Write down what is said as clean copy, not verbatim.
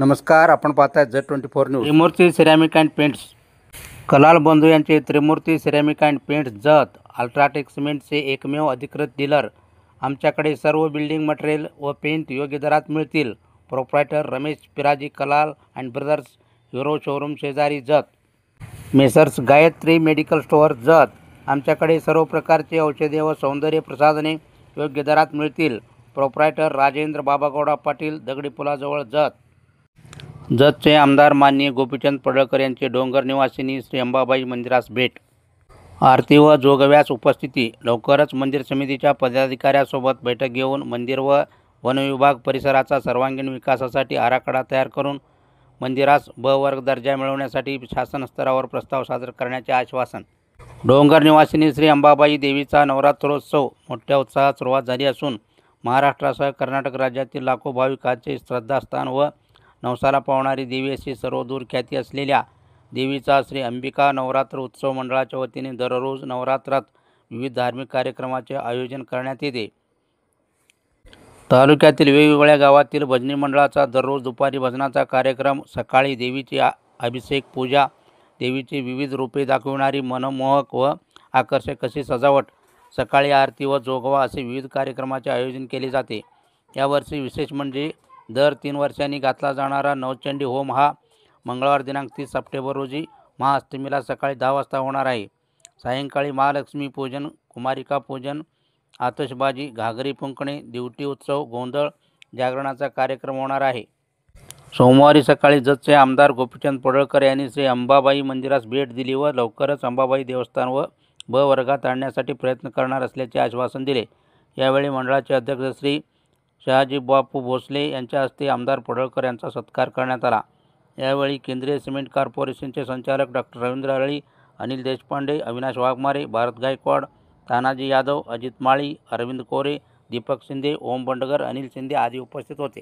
नमस्कार, आपण पाहताय Z24 news. Trimurti ceramic and paints. Kalal बंधू यांचे Trimurti ceramic and paints Jath UltraTech सिमेंटचे एकमेव अधिकृत डीलर. आमच्याकडे सर्व बिल्डिंग मटेरियल व पेंट योग्य दरात मिळतील. Proprietor Ramesh Piraji, Kalal and brothers, Hero showroom शेजारी, Jath. Messrs Gayatri medical store, Jath. आमच्याकडे सर्व प्रकारचे औषधे व सौंदर्य प्रसाधने योग्य दरात मिळतील. प्रोप्रायटर राजेंद्र बाबागौडा पाटील, दगडी पुलाजवळ, जत. जतचे आमदार माननीय गोपीचंद पडळकर यांची डोंगर निवासिनी श्री अंबाबाई मंदिरास भेट. आरती व जोगव्यास उपस्थिती. लवकरच मंदिर समितीच्या पदाधिकाऱ्यांसोबत बैठक घेऊन मंदिर व वनविभाग परिसराचा सर्वांगीण विकासासाठी आराखडा तयार करून मंदिरास ब वर्ग दर्जा मिळवण्यासाठी शासन स्तरावर प्रस्ताव सादर करण्याचे आश्वासन. डोंगर निवासिनी श्री अंबाबाई देवीचा नवरात्रोत्सव मोठ्या उत्साहात सुरुवात झाली असून महाराष्ट्रासह कर्नाटक राज्यातील लाखो भाविकांचे श्रद्धास्थान व नवसाला पावणारी देवी अशी सर्वदूर ख्याती असलेल्या देवीचा श्री अंबिका नवरात्र उत्सव मंडळाच्या वतीने दररोज नवरात्रात विविध धार्मिक कार्यक्रमाचे आयोजन करण्यात येते. तालुक्यातील वेगवेगळ्या गावातील भजनी मंडळाचा दररोज दुपारी भजनाचा कार्यक्रम, सकाळी देवीची अभिषेक पूजा, देवीची विविध रूपे दाखविणारी मनमोहक व आकर्षक अशी सजावट, सकाळी आरती व जोगवा असे विविध कार्यक्रमाचे आयोजन केले जाते. यावर्षी विशेष म्हणजे दर 3 वर्षांनी घातला जाणारा नवचंडी होम हा मंगळवार दिनांक 30 सप्टेंबर रोजी महाअष्टमीला सकाळी 10 वाजता होणार आहे. सायंकाळी महालक्ष्मी पूजन, कुमारिका पूजन, आतषबाजी, घागरी फुंकणे, दिवटी उत्सव, गोंधळ, जागरणाचा कार्यक्रम होणार आहे. सोमवारी सकाळी जतचे आमदार गोपीचंद पडळकर यांनी श्री अंबाबाई मंदिरास भेट दिली व लवकरच अंबाबाई देवस्थान व ब वर्गात आणण्यासाठी प्रयत्न करणार असल्याचे आश्वासन दिले. यावेळी मंडळाचे अध्यक्ष श्री शहाजी बापू भोसले यांच्या हस्ते आमदार पडळकर यांचा सत्कार करण्यात आला. यावेळी केंद्रीय सिमेंट कॉर्पोरेशनचे संचालक डॉक्टर रवींद्र हळी, अनिल देशपांडे, अविनाश वाघमारे, भारत गायकवाड, तानाजी यादव, अजित माळी, अरविंद कोरे, दीपक शिंदे, ओम बंडगर, अनिल शिंदे आदी उपस्थित होते.